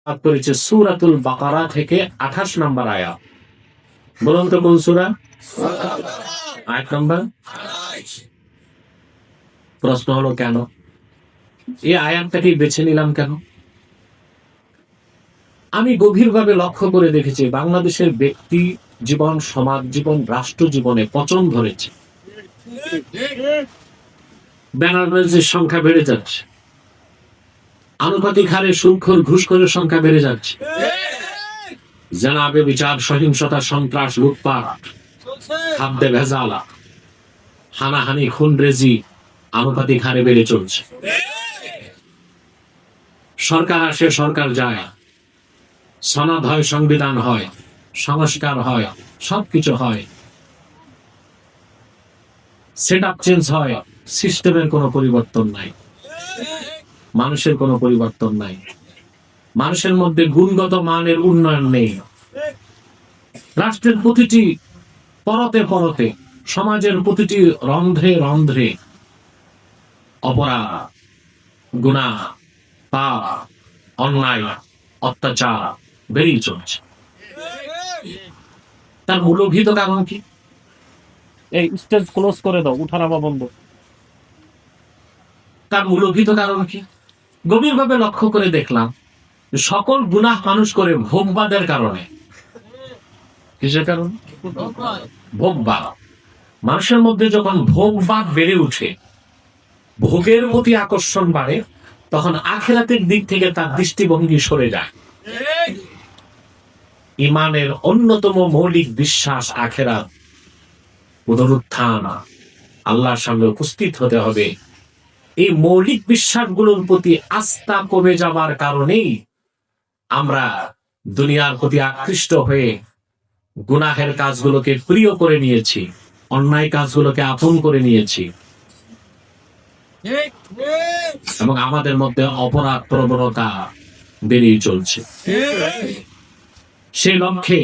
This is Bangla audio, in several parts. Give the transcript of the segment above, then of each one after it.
করেছে সূরাতুল বাকারা থেকে 28 নম্বর আয়াত। বলুন তো কোন সূরা? আয়াত নম্বর। প্রশ্ন হলো কেন এই আয়াতটাকে বেছে নিলাম কেন? আমি গভীরভাবে লক্ষ্য করে দেখেছি বাংলাদেশের ব্যক্তি জীবন, সমাজ জীবন, রাষ্ট্র জীবনে পচন ধরেছে। ব্যানারবাজির সংখ্যা বেড়ে যাচ্ছে, আনুপাতিক হারে সুদখোর ঘুষখোরের সংখ্যা বেড়ে যাচ্ছে, জেনাবে বিচার, সহিংসতা, সন্ত্রাস, লুটপাট, খাদ্যে ভেজাল, হানাহানি, খুনরেজি আনুপাতিক হারে বেড়ে চলছে। সরকার আসে, সরকার যায়, সনদ হয়, সংবিধান হয়, সংস্কার হয়, সবকিছু হয়, সেট আপ চেঞ্জ হয়, সিস্টেমের কোনো পরিবর্তন নাই, মানুষের কোনো পরিবর্তন নাই, মানুষের মধ্যে গুণগত মানের উন্নয়ন নেই। রাষ্ট্রের প্রতিটি পরতে পরতে, সমাজের প্রতিটি রন্ধ্রে রন্ধ্রে অপরাধ, গুনাহ, পাপ, অন্যায়, অত্যাচার বেড়েই চলছে। তার মূলভূত কারণ কি? এই স্টেজ ক্লোজ করে দাও, উঠানামা বন্ধ। তার মূলভূত কারণ কি? গভীরভাবে লক্ষ্য করে দেখলাম সকল গুনাহ মানুষ করে ভোগবাদের কারণে। কিসের কারণ? ভোগবাদ। মানুষের মধ্যে যখন ভোগবাদ বেড়ে উঠে, ভোগের প্রতি আকর্ষণ বাড়ে, তখন আখিরাতের দিক থেকে তার দৃষ্টিভঙ্গি সরে যায়। ইমানের অন্যতম মৌলিক বিশ্বাস আখিরাত, পুনরুত্থান, আল্লাহর সামনে উপস্থিত হতে হবে। এই মৌলিক বিশ্বাসগুলোর প্রতি আস্থা কমে যাবার কারণেই আমরা দুনিয়ার প্রতি আকৃষ্ট হয়ে গুনাহের কাজগুলোকে প্রিয় করে নিয়েছি, অন্যায় কাজগুলোকে আপন করে নিয়েছি, এবং আমাদের মধ্যে অপরাধ প্রবণতা বেড়েই চলছে। সেই লক্ষ্যে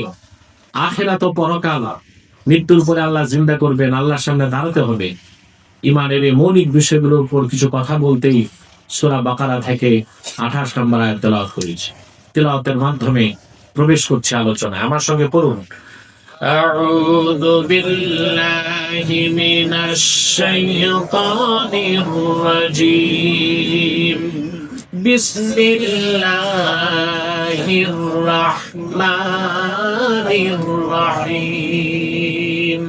আখিরাত ও পরকাল, মৃত্যুর পরে আল্লাহ জিন্দা করবেন, আল্লাহর সামনে দাঁড়াতে হবে, ইমানের এই মৌলিক বিষয়গুলোর উপর কিছু কথা বলতেই সূরা বাকারা থেকে 28 নম্বর আয়াত তেলাওয়াত করেছি। তেলাওয়াতের মাধ্যমে প্রবেশ করছে আলোচনায়। আমার সঙ্গে পড়ুন। আউযু বিল্লাহি মিনাশ শাইতানির রাজীম। বিসমিল্লাহির রাহমানির রাহিম।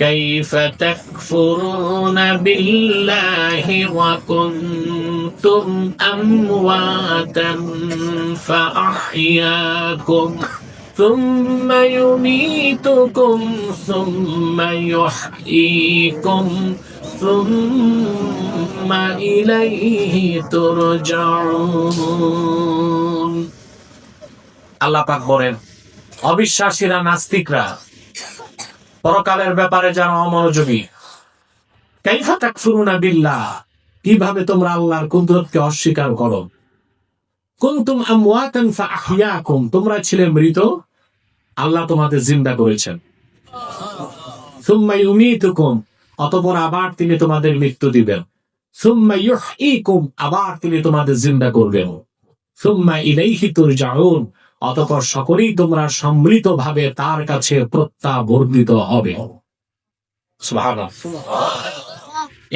كيف تكفرون بالله وكنتم أمواتا فأحياكم ثم يميتكم ثم يحييكم ثم إليه ترجعون। আল্লাহ পাক বলেন, অবিশ্বাসীরা, নাস্তিকরা, পরকালের ব্যাপারে যারা অমনোযোগী, কাইফা তাকফুরুনা বিল্লাহ, কিভাবে তোমরা আল্লাহর কুদরতকে অস্বীকার করো। কুনতুম আমওয়াতান ফাআহইয়াকুম, তোমরা ছিলে মৃত, আল্লাহ তোমাদের জিন্দা করেছেন। সুম্মা ইউমীতুকুম, অতঃপর আবার তিনি তোমাদের মৃত্যু দিবেন। সুম্মা ইউহয়ীকুম, আবার তিনি তোমাদের জিন্দা করবেন। সুম্মা ইলাইহি তুরজাউন, অতঃপর সকলেই তোমরা সম্মিলিতভাবে তার কাছে প্রত্যাবর্তিত হবে। সুবহানাল্লাহ।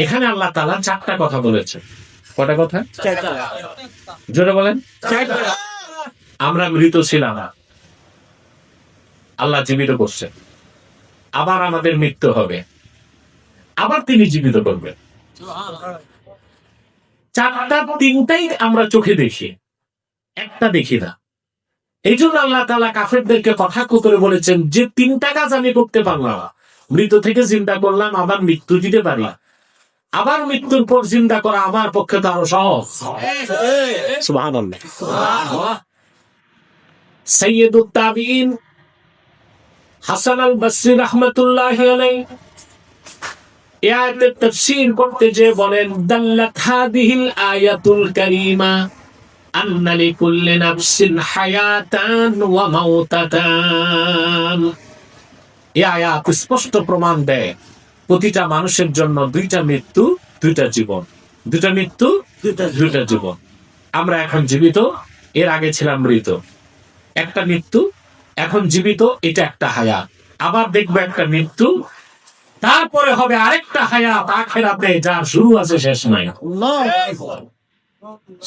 এখানে আল্লাহ তাআলা 4টা কথা বলেছেন। কয়টা কথা? 4টা। জোরে বলেন। 4টা। আমরা মৃত ছিলাম, আল্লাহ জীবিত করছেন, আবার আমাদের মৃত্যু হবে, আবার তিনি জীবিত করবেন। 4টা, 3টাই আমরা চোখে দেখি, একটা দেখি না। এই জন্য আল্লাহ তাআলা কাফেরদেরকে কটাক্ষ করে বলেছেন যে 3টা কাজ আমি করতে পারলাম, মৃত থেকে জিন্দা করলাম, আবার মৃত্যু দিতে পারলাম, আবার মৃত্যুর পর জিন্দা করা আমার পক্ষে তো আরো সহজ। সুবহানাল্লাহ। সাইয়্যিদুত তাবিঈন হাসান আল বসরি রাহমাতুল্লাহি আলাইহি এই আয়াতের তাফসীর করতে যে বলেন, দাল্লাত হাদিহিল আয়াতুল কারীমা আন্না লিকুল্লি নাফসিন হায়াতান ওয়া মাউতাতান। এই আয়াত স্পষ্ট প্রমাণ দেয় প্রতিটা মানুষের জন্য 2টা মৃত্যু, 2টা জীবন, 2টা মৃত্যু, 2টা জীবন। আমরা এখন জীবিত, এর আগে ছিলাম মৃত। একটা মৃত্যু, এখন জীবিত, এটা একটা হায়াত। আবার দেখবো একটা মৃত্যু, তারপরে হবে আরেকটা হায়াত আখিরাতে, যার শুরু আছে শেষ নাই।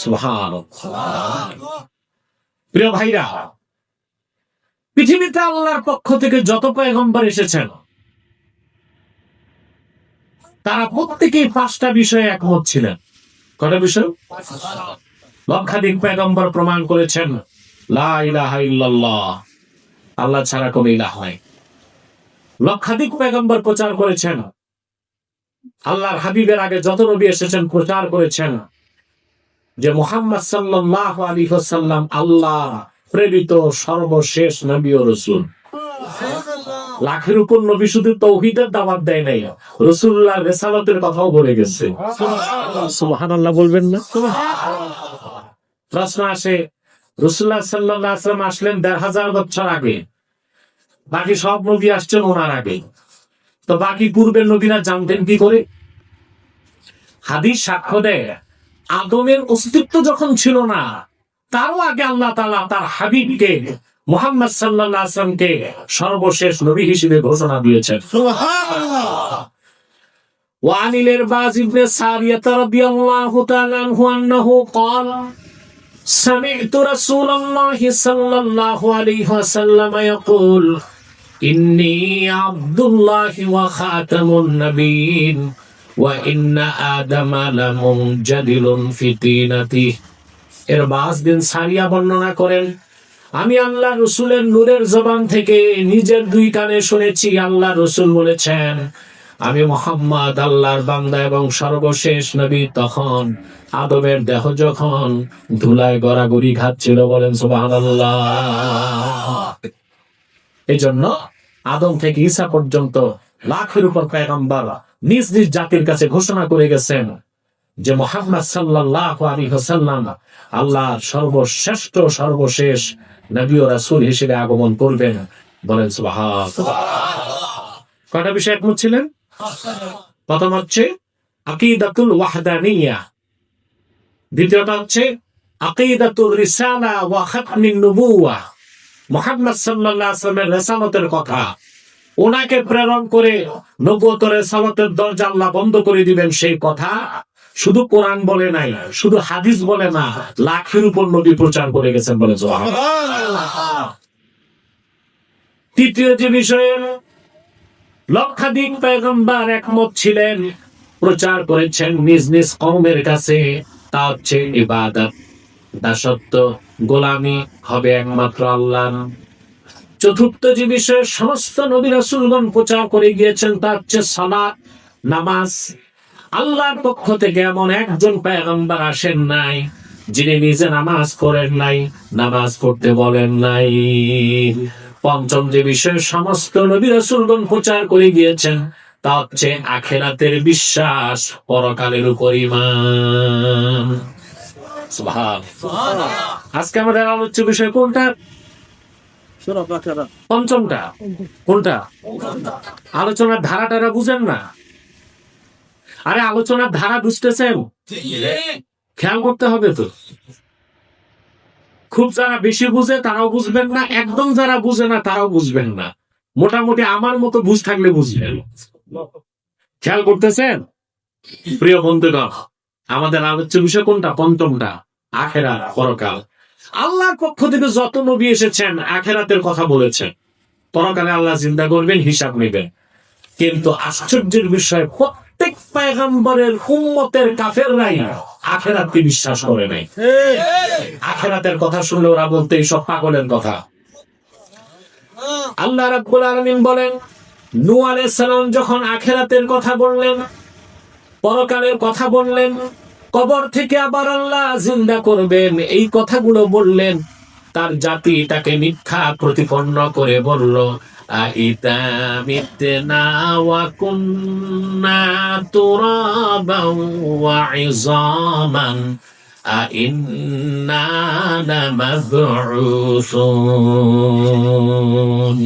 সুবহানাল্লাহ। প্রিয় ভাইরা, পৃথিবীতে আল্লাহর পক্ষ থেকে যত পয়গম্বর এসেছেন তারা প্রত্যেকেই 5টা বিষয়ে একমত ছিলেন। কটা বিষয়? লক্ষাধিক পয়গম্বর প্রমাণ করেছেন লা ইলাহা ইল্লাল্লাহ, আল্লাহ ছাড়া কোনো ইলাহ নাই। লক্ষাধিক পয়গম্বর প্রচার করেছেন, আল্লাহর হাবিবের আগে যত নবী এসেছেন প্রচার করেছেন যে মুহাম্মদ সাল্লাল্লাহু আলাইহি ওয়াসাল্লাম আল্লাহ প্রেরিত সর্বশেষ নবী ও রাসূল। লাখের উপর নবী শুধু তাওহীদের দাওয়াত দেয় নাই, রাসূলুল্লাহর রিসালাতের কথাও বলে গেছে। সুবহানাল্লাহ বলবেন না? প্রশ্ন আসে, রাসূলুল্লাহ সাল্লাল্লাহু আলাইহি ওয়াসাল্লাম আসলেন ১৫০০ বছর আগে, বাকি সব নবী আসছেন ওনার আগে, তো বাকি পূর্বের নবীরা জানতেন কি করে? হাদিস সাক্ষ্য দেয় আদমের অস্তিত্ব যখন ছিল না, তারও আগে আল্লাহ তাআলা তার হাবিবকে মুহাম্মদ সাল্লাল্লাহু আলাইহি ওয়াসাল্লামকে সর্বশেষ নবী হিসেবে ঘোষণা দিয়েছেন। সুবহানাল্লাহ। وعن الإرباز بن سارية رضي الله تعالى عنه أنه قال سمعت رسول الله صلى الله عليه وسلم يقول إني عبد الله وخاتم النبيين وإن آدم لمنجدل في طينته। ইরবাজ বিন সারিয়া বর্ণনা করেন, আমি আল্লাহ রসুলের নূরের জবান থেকে নিজের 2 কানে শুনেছি আল্লাহ রসুল বলেছেন, আমি মুহাম্মদ আল্লাহর বান্দা এবং সর্বশেষ নবী তখন আদমের দেহ যখন ধুলায় গড়াগড়ি খাচ্ছিল। বলেন সুবহানাল্লাহ। এই জন্য আদম থেকে ঈসা পর্যন্ত লাখের উপর পয়গম্বর নিজ নিজ জাতির কাছে ঘোষণা করে গেছেন যে মুহাম্মদ সাল্লাল্লাহু আলাইহি ওয়াসাল্লাম আল্লাহর সর্বশ্রেষ্ঠ সর্বশেষ নবী ও রাসূল হিসেবে আগমন করবেন। বলেন সুবহানাল্লাহ। কয়টা বিষয় একমত ছিলেন? প্রথম হচ্ছে আকীদাতুল ওয়াহদানিয়া, দ্বিতীয়টা হচ্ছে আকীদাতুর রিসালা ওয়া খাতমিন নবুওয়া, মুহাম্মদ সাল্লাল্লাহু আলাইহি ওয়াসাল্লামের রিসালাতের কথা, ওনাকে প্রেরণ করে নবুয়তের রিসালাতের দরজা আল্লাহ বন্ধ করে দিবেন সেই কথা শুধু কোরআন বলে নাই, শুধু হাদিস বলে না, লাখের উপর নবী প্রচার করে গেছেন। বলে সুবহানাল্লাহ। তৃতীয় যে বিষয়ে লক্ষাধিক পয়গম্বর একমত ছিলেন, প্রচার করেছেন নিজ নিজ কওমের কাছে, তা হচ্ছে ইবাদত, দাসত্ব, গোলামি হবে একমাত্র আল্লাহর। চতুর্থ যে বিষয়ে সমস্ত নবী রাসূলগণ প্রচার করে গিয়েছেন তা হচ্ছে সালাত, নামাজ। আল্লাহর পক্ষ থেকে এমন একজন পয়গম্বর আসেন নাই যিনি নিজে নামাজ পড়েন নাই, নামাজ পড়তে বলেন নাই। পঞ্চম যে বিষয়ে সমস্ত নবী রাসূলগণ প্রচার করে গিয়েছেন তা হচ্ছে আখিরাতের বিশ্বাস, পরকালের উপর ঈমান। সুবহানাল্লাহ। আজকে আমাদের আলোচ্য বিষয় কোনটা? সূরা বাকারা। পঞ্চমটা। কোনটা? আলোচনার ধারাটা বুঝেন না? আরে আলোচনার ধারা বুঝতেছেন? খেয়াল করতে হবে তো। খুব যারা বেশি বুঝে তারাও বুঝবেন না, একদম যারা বুঝে না তারাও বুঝবেন না, মোটামুটি আমার মতো বুঝ থাকলে বুঝবেন। খেয়াল করতেছেন? প্রিয় বন্ধুগণ, আমাদের আলোচ্য বিষয় কোনটা? পঞ্চমটা, আখিরাত, পরকাল। আল্লাহর পক্ষ থেকে যত নবী এসেছেন আখিরাতের কথা বলেছেন, পরকালে আল্লাহ জিন্দা করবেন, হিসাব নেবেন। কিন্তু আশ্চর্যের বিষয় প্রত্যেক পয়গম্বরের উম্মতের কাফেররাই আখিরাতকে বিশ্বাস করে নাই। আখিরাতের কথা শুনলে ওরা বলতে এইসব পাগলের কথা। আল্লাহ রাব্বুল আলামিন বলেন, নূহ আলাইহিস সালাম যখন আখিরাতের কথা বললেন, পরকালের কথা বললেন, কবর থেকে আবার আল্লাহ জিন্দা করবেন, এই কথাগুলো বললেন, তার জাতি তাকে মিথ্যা প্রতিপন্ন করে বলল, আইতা মিতনা ওয়া কুন্না তুরাবান ওয়া ইযামান আইন্না লামাবউসুন।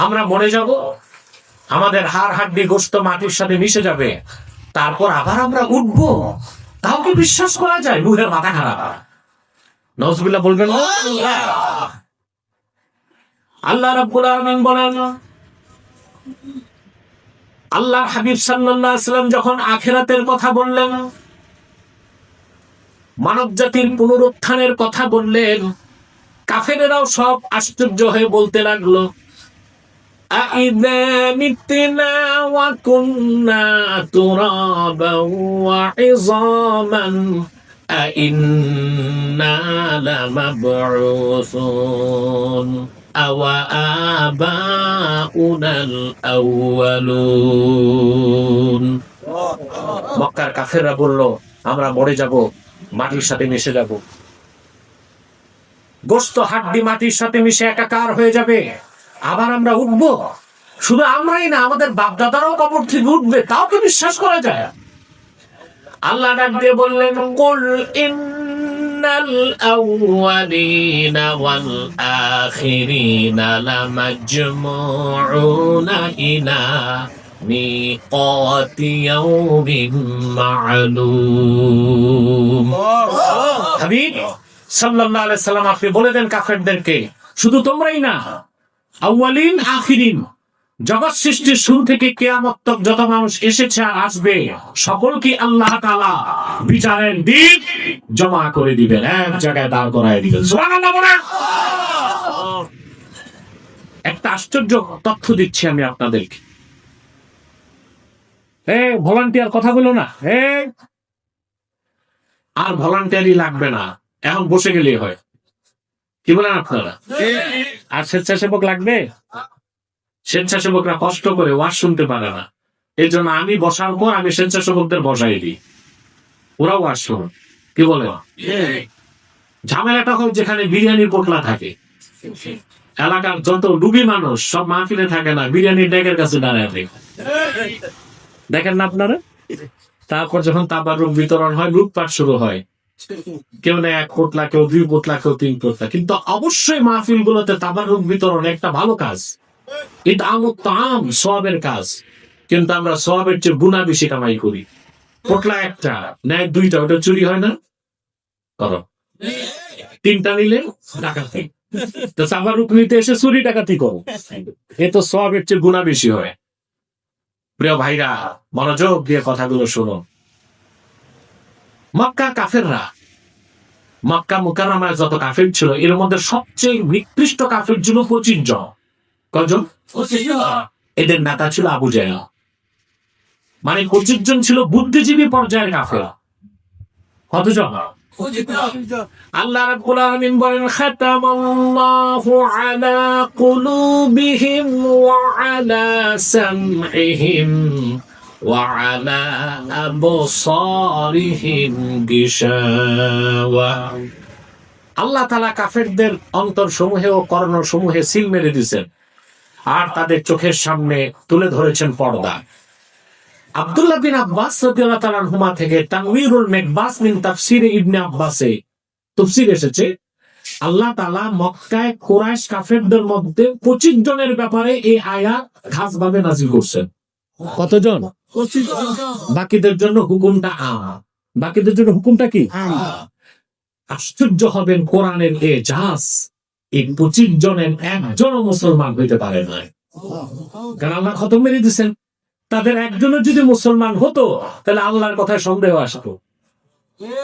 আমরা মরে যাব, আমাদের হাড় হাড্ডি গোশত মাটির সাথে মিশে যাবে, তারপর আবার আমরা উঠবো, তাও কি বিশ্বাস করা যায়? নূহের মাথা খারাপ। নাউজুবিল্লাহ বলবেন না? আল্লাহ রাব্বুল আলামিন বলেন, আল্লাহ হাবিব সাল্লাল্লাহু আলাইহি ওয়াসাল্লাম যখন আখিরাতের কথা বললেন, মানব জাতির পুনরুত্থানের কথা বললেন, কাফেরেরাও সব আশ্চর্য হয়ে বলতে লাগলো, আইযা মিতনা ওয়া কুন্না তুরাবান ওয়া ইযামান আইন্না লামাবউসুন আওয়া আবাউনাল আউয়ালুন। মক্কার কাফেররা বলল, আমরা মরে যাব, মাটির সাথে মিশে যাব, গোশত হাড্ডি মাটির সাথে মিশে একাকার হয়ে যাবে, আবার আমরা উঠবো। শুধু আমরাই না, আমাদের বাপদাদারাও কবর থেকে উঠবে, তাও তো বিশ্বাস করা যায়? আল্লাহ ডাক দিয়ে বললেন, কুল ইন্নাল আউয়ালিনা ওয়াল আখিরিনা লামাজমুউনা ইলা মিকাতি ইয়াউমিন মা'লুম। হাবিব সাল্লাল্লাহু আলাইহি সাল্লাম, আপনি বলে দেন কাফেরদেরকে, শুধু তোমরাই না, আউয়ালিন আখিরিন, জগৎ সৃষ্টির শুরু থেকে কিয়ামত তক যত মানুষ এসেছে আর আসবে, সকলকে আল্লাহ তাআলা বিচারের দিন জমা করে দিবেন, এক জায়গায় দাঁড় করায় দিবেন। সুবহানাল্লাহ বলেন। একটা আশ্চর্য তথ্য দিচ্ছি আমি আপনাদেরকে। ভলান্টিয়ার কথা বলো না, আর ভলান্টিয়ারই লাগবে না, এখন বসে গেলেই হয়। কি বলেন আপনারা? আর স্বেচ্ছাসেবক লাগবে? স্বেচ্ছাসেবকরা কষ্ট করে ওয়াজ শুনতে পারে না, এই জন্য আমি বসার পর আমি স্বেচ্ছাসেবকদের বসাই দিই, ওরা ওয়াজ শুন। কি বলে? ঝামেলাটা হয় যেখানে বিরিয়ানির পোটলা থাকে, এলাকার যত ডুবি মানুষ সব মাহফিলে থাকে না, বিরিয়ানির ডেকের কাছে দাঁড়ায় থাকে, দেখেন না আপনারা? তারপর যখন তাবারুক বিতরণ হয়, লুটপাট শুরু হয়, কেউ নেয় 1 পোটলা, কেউ 2 পোটলা, কেউ 3 পোটলা। কিন্তু অবশ্যই মাহফিল গুলোতে তাবারুক বিতরণ একটা ভালো কাজ, এটা আমুত্তাম সওয়াবের কাজ, কিন্তু আমরা সওয়াবের চেয়ে গুনাহ বেশি কামাই করি। পোটলা একটা নেয় 2টা, ওটা চুরি হয় না? করো 3টা নিলে ডাকাতি, তো তাবারুক নিতে এসে চুরি ডাকাতি করো, এ তো সওয়াবের চেয়ে গুনাহ বেশি হয়। প্রিয় ভাইরা, মনোযোগ দিয়ে কথাগুলো শুনো। মক্কা কাফেররা, মক্কা মুকাররমায় যত কাফের ছিল, এর মধ্যে সবচেয়ে নিকৃষ্ট কাফের ছিল 25 জন। কজন? 25 জন। এদের নেতা ছিল আবু জাহেল। মানে 25 জন ছিল বুদ্ধিজীবী পর্যায়ের কাফের। কতজন? আল্লাহ রাব্বুল আলামিন বলেন, খাতামাল্লাহু আলা কুলুবিহিম ওয়া আলা সামইহিম ওয়া আলা আবসারিহিম গিশাওয়া। আল্লাহ তাআলা কাফেরদের অন্তর সমূহে ও কর্ণ সমূহে সিল মেরে দিয়েছেন, আর তাদের চোখের সামনে তুলে ধরেছেন পর্দা। আব্দুল্লাহ বিন আব্বাস রাদিয়াল্লাহু তাআলা আনহুমা থেকে তানওয়ীরুল মিকবাস মিন তাফসীর ইবনে আব্বাসে তাফসীর এসেছে, আল্লাহ তাআলা মক্কায় কুরাইশ কাফেরদের মধ্যে 25 জনের ব্যাপারে এই আয়াত খাসভাবে নাযিল করছেন। কতজন? 25 জন। বাকিদের জন্য হুকুমটা আম। বাকিদের জন্য হুকুমটা কি? আশ্চর্য হবেন, কোরআনের এজাজ এই 25 জনের একজনও মুসলমান হইতে পারে না, কারণ আল্লাহ খতম মেরে দিয়েছেন। তাদের একজনের যদি মুসলমান হতো, তাহলে আল্লাহর কথায় সন্দেহ আসতো।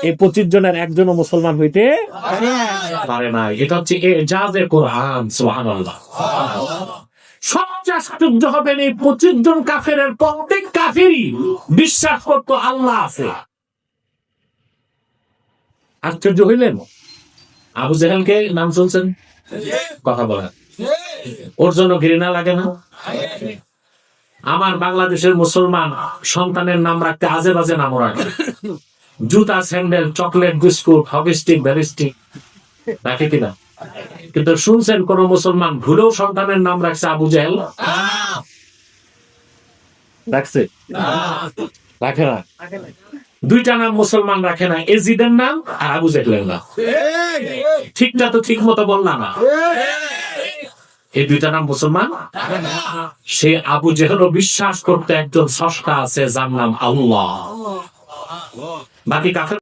এই 25 জনের একজনও মুসলমান হইতে পারে না। এটা হচ্ছে এজাজে কোরআন। সুবহানাল্লাহ। সবচেয়ে আশ্চর্য হবেন, এই 25 জন কাফেরের প্রত্যেক কাফেরই বিশ্বাস করতো আল্লাহ আছে। আশ্চর্য হইলেন? আবু জেহেলকে নাম শুনছেন? কথা বলেন, ওর জন্য ঘৃণা লাগে না? আমার বাংলাদেশের মুসলমান সন্তানের নাম রাখতে আজে বাজে নাম রাখে, জুতা, স্যান্ডেল, চকলেট, বিস্কুট, হগস্টিক, ব্যারিস্টিক রাখে কিনা? কিন্তু শুনছেন কোন মুসলমান ভুলেও সন্তানের নাম রাখছে আবু জেহেল? রাখছে? রাখে না। 2টা নাম মুসলমান রাখে না, এজিদের নাম আর আবু জেহেলের নাম। ঠিকটা তো ঠিক মতো বললাম না? এই 2টা নাম মুসলমান। সে আবু জেহেলও বিশ্বাস করতে একজন স্রষ্টা আছে যার নাম আল্লাহ। বাকি কাফের